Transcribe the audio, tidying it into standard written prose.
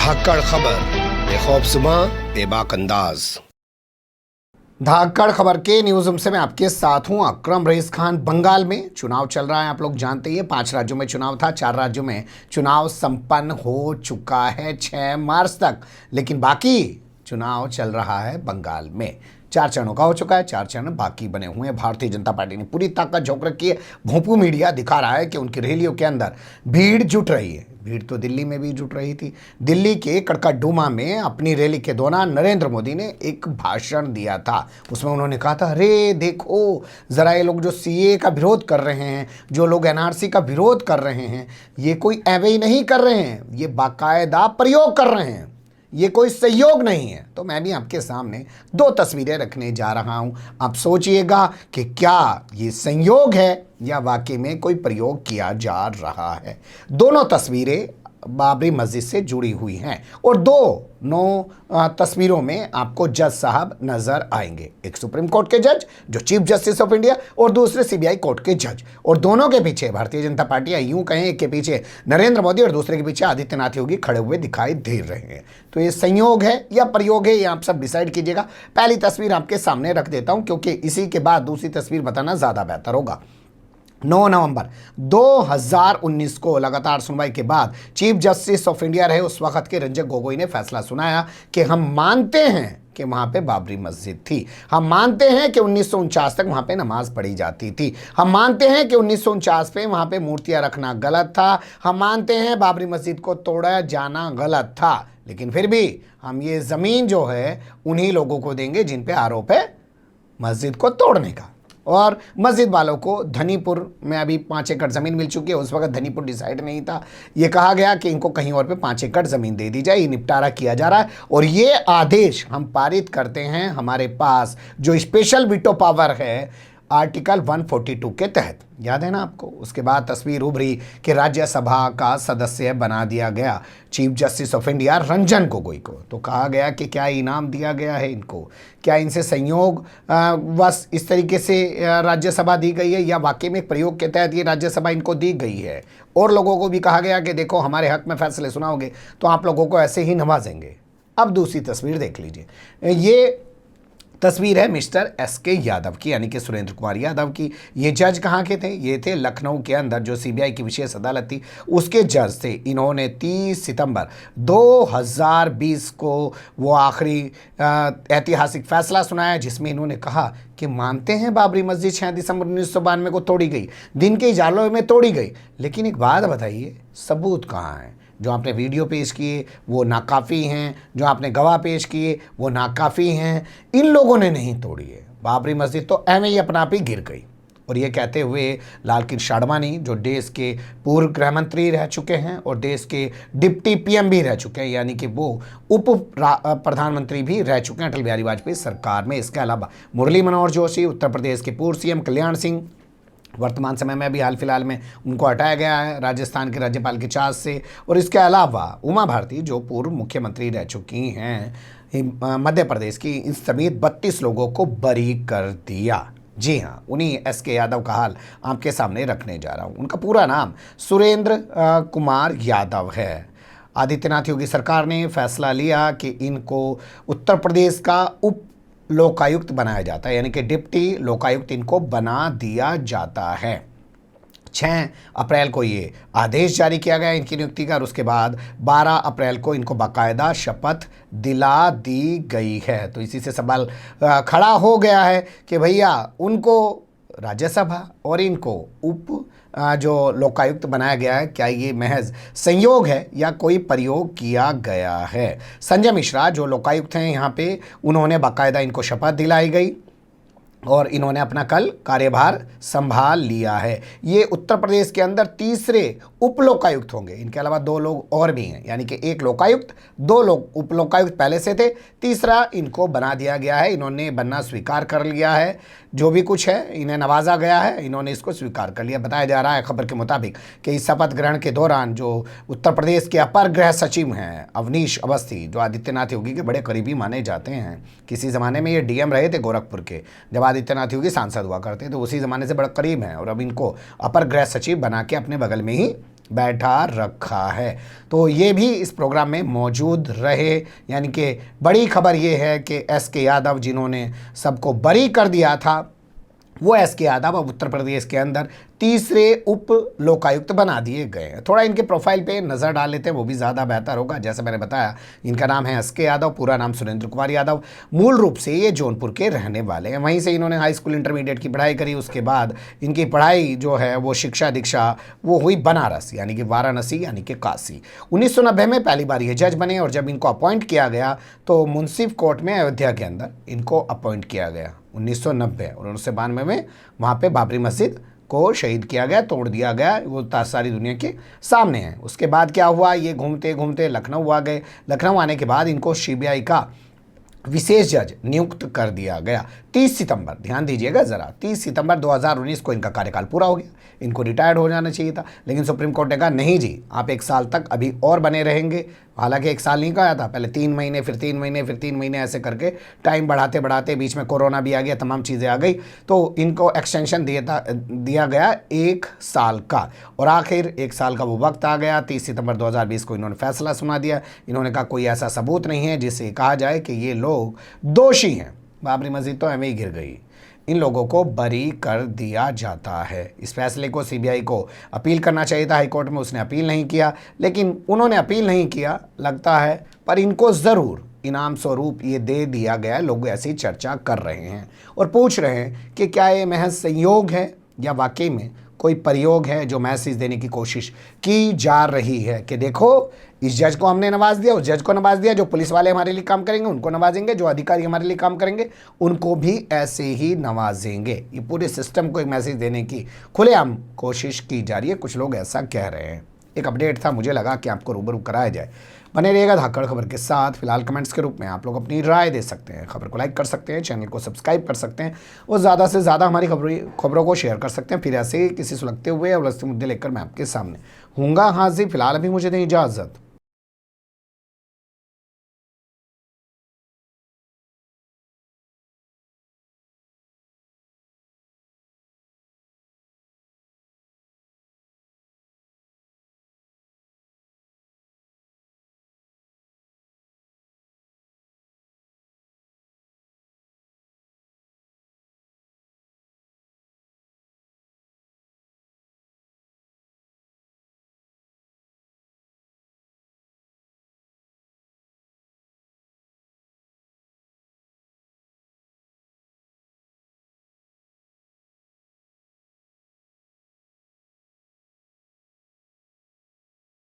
धाकड़ खबर, बेखौफ सुबह, बेबाक अंदाज। धाकड़ खबर के न्यूज रूम से मैं आपके साथ हूं अकरम रईस खान। बंगाल में चुनाव चल रहा है, आप लोग जानते ही हैं। 5 राज्यों में चुनाव था, 4 राज्यों में चुनाव संपन्न हो चुका है 6 मार्च तक, लेकिन बाकी चुनाव चल रहा है बंगाल में। 4 चरणों का हो चुका है, 4 चरण बाकी बने हुए हैं। भारतीय जनता पार्टी ने पूरी ताकत झोंक रखी है। भोंपू मीडिया दिखा रहा है कि उनकी रैलियों के अंदर भीड़ जुट रही है। भीड़ तो दिल्ली में भी जुट रही थी। दिल्ली के कड़कड़डूमा में अपनी रैली के दौरान नरेंद्र मोदी ने एक भाषण दिया था। उसमें उन्होंने कहा था, अरे देखो जरा ये लोग जो सीए का विरोध कर रहे हैं, जो लोग एनआरसी का विरोध कर रहे हैं, ये कोई ऐवे ही नहीं कर रहे हैं, ये बाकायदा प्रयोग कर रहे हैं, ये कोई सहयोग नहीं है। तो मैं भी आपके सामने 2 तस्वीरें रखने जा रहा हूं। आप सोचिएगा कि क्या ये संयोग है या वाकई में कोई प्रयोग किया जा रहा है। दोनों तस्वीरें बाबरी मस्जिद से जुड़ी हुई हैं और दोनों तस्वीरों में आपको जज साहब नजर आएंगे। एक सुप्रीम कोर्ट के जज जो चीफ जस्टिस ऑफ इंडिया और दूसरे सीबीआई कोर्ट के जज, और दोनों के पीछे भारतीय जनता पार्टी, या यूं कहें एक के पीछे नरेंद्र मोदी और दूसरे के पीछे आदित्यनाथ योगी खड़े हुए दिखाई दे रहे हैं। तो ये संयोग है या प्रयोग है, ये आप सब डिसाइड कीजिएगा। पहली तस्वीर आपके सामने रख देता हूं क्योंकि इसी के बाद दूसरी तस्वीर बताना ज्यादा बेहतर होगा। 9 नवंबर 2019 को लगातार सुनवाई के बाद चीफ जस्टिस ऑफ इंडिया रहे उस वक्त के रंजन गोगोई ने फैसला सुनाया कि हम मानते हैं कि वहां पे बाबरी मस्जिद थी, हम मानते हैं कि 1949 तक वहां पे नमाज पढ़ी जाती थी, हम मानते हैं कि 1949 पे वहां पे मूर्तियां रखना गलत था, हम मानते हैं बाबरी मस्जिद को तोड़ा जाना गलत था, लेकिन फिर भी हम ये जमीन जो है उन्हीं लोगों को देंगे जिन पे आरोप है मस्जिद को तोड़ने का। और मस्जिद वालों को धनीपुर में अभी 5 एकड़ ज़मीन मिल चुकी है। उस वक्त धनीपुर डिसाइड नहीं था, ये कहा गया कि इनको कहीं और पे 5 एकड़ ज़मीन दे दी जाए। ये निपटारा किया जा रहा है और ये आदेश हम पारित करते हैं हमारे पास जो स्पेशल वीटो पावर है आर्टिकल 142 के तहत, याद है ना आपको। उसके बाद तस्वीर उभरी कि राज्यसभा का सदस्य बना दिया गया chief justice of India Ranjan Gogoi को। तो कहा गया कि क्या इनाम दिया गया है इनको, क्या इनसे संयोग बस इस तरीके से राज्यसभा दी गई है या वाकई में प्रयोग के तहत ये राज्यसभा इनको दी गई है। और लोगों को भी कहा गया कि देखो हमारे हक में फैसले सुनाओगे तो आप लोगों को ऐसे ही नवाजेंगे। अब दूसरी तस्वीर देख लीजिए। ये तस्वीर है मिस्टर एसके यादव की, यानी कि सुरेंद्र कुमार यादव की। ये जज कहाँ के थे? ये थे लखनऊ के अंदर जो सीबीआई की विशेष अदालत थी उसके जज थे। इन्होंने 30 सितंबर 2020 को वो आखिरी ऐतिहासिक फैसला सुनाया जिसमें इन्होंने कहा कि मानते हैं बाबरी मस्जिद 6 दिसंबर 1992 को तोड़ी गई, दिन के इजालों में तोड़ी गई, लेकिन एक बात बताइए, सबूत कहाँ है? जो आपने वीडियो पेश किए वो नाकाफ़ी हैं, जो आपने गवाह पेश किए वो नाकाफ़ी हैं। इन लोगों ने नहीं तोड़ी है बाबरी मस्जिद, तो ऐਵੇਂ ही अपना आप ही गिर गई। और ये कहते हुए लाल कृष्ण आडवाणी जो देश के पूर्व गृह मंत्री रह चुके हैं और देश के डिप्टी पीएम भी रह चुके हैं, यानी कि वो उप प्रधानमंत्री भी रह चुके हैं अटल बिहारी वाजपेयी सरकार में। इसके अलावा मुरली मनोहर जोशी, उत्तर प्रदेश के पूर्व सीएम कल्याण सिंह, वर्तमान समय में अभी हाल फिलहाल में उनको हटाया गया है राजस्थान के राज्यपाल के चार्ज से। और इसके अलावा उमा भारती जो पूर्व मुख्यमंत्री रह चुकी हैं मध्य प्रदेश की, इन समेत 32 लोगों को बरी कर दिया। जी हाँ, उन्हीं एसके यादव का हाल आपके सामने रखने जा रहा हूँ। उनका पूरा नाम सुरेंद्र कुमार यादव है। आदित्यनाथ योगी सरकार ने फैसला लिया कि इनको उत्तर प्रदेश का उप लोकायुक्त बनाया जाता है, यानी कि डिप्टी लोकायुक्त इनको बना दिया जाता है। 6 अप्रैल को ये आदेश जारी किया गया इनकी नियुक्ति का और उसके बाद 12 अप्रैल को इनको बाकायदा शपथ दिला दी गई है। तो इसी से सवाल खड़ा हो गया है कि भैया उनको राज्यसभा और इनको उप जो लोकायुक्त बनाया गया है, क्या ये महज संयोग है या कोई प्रयोग किया गया है? संजय मिश्रा जो लोकायुक्त हैं यहाँ पे, उन्होंने बाकायदा इनको शपथ दिलाई गई और इन्होंने अपना कल कार्यभार संभाल लिया है। ये उत्तर प्रदेश के अंदर तीसरे उप लोकायुक्त होंगे। इनके अलावा 2 लोग और भी हैं, यानी कि 1 लोकायुक्त, 2 लोग उप लोकायुक्त पहले से थे, तीसरा इनको बना दिया गया है। इन्होंने बनना स्वीकार कर लिया है, जो भी कुछ है इन्हें नवाजा गया है, इन्होंने इसको स्वीकार कर लिया। बताया जा रहा है खबर के मुताबिक कि इस शपथ ग्रहण के दौरान जो उत्तर प्रदेश के अपर गृह सचिव हैं अवनीश अवस्थी, जो आदित्यनाथ योगी के बड़े करीबी माने जाते हैं, किसी ज़माने में ये डीएम रहे थे गोरखपुर के, जब आदित्यनाथ योगी सांसद हुआ करते थे, उसी ज़माने से बड़ा करीब हैं, और अब इनको अपर गृह सचिव बना के अपने बगल में ही बैठा रखा है। तो ये भी इस प्रोग्राम में मौजूद रहे। यानी कि बड़ी खबर ये है कि एस.के. यादव जिन्होंने सबको बरी कर दिया था, वो एस.के. यादव अब उत्तर प्रदेश के अंदर तीसरे उप लोकायुक्त बना दिए गए हैं। थोड़ा इनके प्रोफाइल पे नज़र डाल लेते हैं, वो भी ज़्यादा बेहतर होगा। जैसे मैंने बताया, इनका नाम है एस.के. यादव, पूरा नाम सुरेंद्र कुमार यादव। मूल रूप से ये जौनपुर के रहने वाले हैं। वहीं से इन्होंने हाई स्कूल इंटरमीडिएट की पढ़ाई करी। उसके बाद इनकी पढ़ाई जो है वो शिक्षा दीक्षा वो हुई बनारस, यानी कि वाराणसी, यानी कि काशी। 1990 में पहली बार ये जज बने और जब इनको अपॉइंट किया गया तो मुंसिफ कोर्ट में अयोध्या के अंदर इनको अपॉइंट किया गया 1990। और 1992 में वहाँ पे बाबरी मस्जिद को शहीद किया गया, तोड़ दिया गया। वो सारी दुनिया के सामने है। उसके बाद क्या हुआ, ये घूमते घूमते लखनऊ आ गए। लखनऊ आने के बाद इनको सीबीआई का विशेष जज नियुक्त कर दिया गया 30 सितंबर, ध्यान दीजिएगा ज़रा, 30 सितंबर 2019 को इनका कार्यकाल पूरा हो गया। इनको रिटायर्ड हो जाना चाहिए था, लेकिन सुप्रीम कोर्ट ने कहा नहीं जी, आप 1 साल तक अभी और बने रहेंगे। हालांकि 1 साल नहीं कहा था, पहले 3 महीने, फिर 3 महीने, फिर 3 महीने, ऐसे करके टाइम बढ़ाते बढ़ाते बीच में कोरोना भी आ गया, तमाम चीज़ें आ गई, तो इनको एक्सटेंशन दिया गया 1 साल का। और आखिर 1 साल का वो वक्त आ गया, 30 सितंबर 2020 को इन्होंने फैसला सुना दिया। इन्होंने कहा कोई ऐसा सबूत नहीं है जिससे कहा जाए कि ये लोग दोषी हैं। बाबरी मस्जिद तो एवं ही गिर गई, इन लोगों को बरी कर दिया जाता है। इस फैसले को सीबीआई को अपील करना चाहिए था हाईकोर्ट में, उसने अपील नहीं किया। लेकिन उन्होंने अपील नहीं किया लगता है, पर इनको ज़रूर इनाम स्वरूप ये दे दिया गया। लोग ऐसी चर्चा कर रहे हैं और पूछ रहे हैं कि क्या ये महज संयोग है या वाकई में कोई प्रयोग है जो मैसेज देने की कोशिश की जा रही है कि देखो, इस जज को हमने नवाज दिया, उस जज को नवाज दिया, जो पुलिस वाले हमारे लिए काम करेंगे उनको नवाजेंगे, जो अधिकारी हमारे लिए काम करेंगे उनको भी ऐसे ही नवाजेंगे। ये पूरे सिस्टम को एक मैसेज देने की खुलेआम कोशिश की जा रही है, कुछ लोग ऐसा कह रहे हैं। एक अपडेट था, मुझे लगा कि आपको रूबरू कराया जाए। बने रहिएगा धाकड़ खबर के साथ। फिलहाल कमेंट्स के रूप में आप लोग अपनी राय दे सकते हैं, खबर को लाइक कर सकते हैं, चैनल को सब्सक्राइब कर सकते हैं और ज़्यादा से ज़्यादा हमारी खबरों को शेयर कर सकते हैं। फिर ऐसे ही किसी सुलगते हुए और उलझते मुद्दे लेकर मैं आपके सामने हूँगा हाजिर। फिलहाल अभी मुझे दें इजाज़त।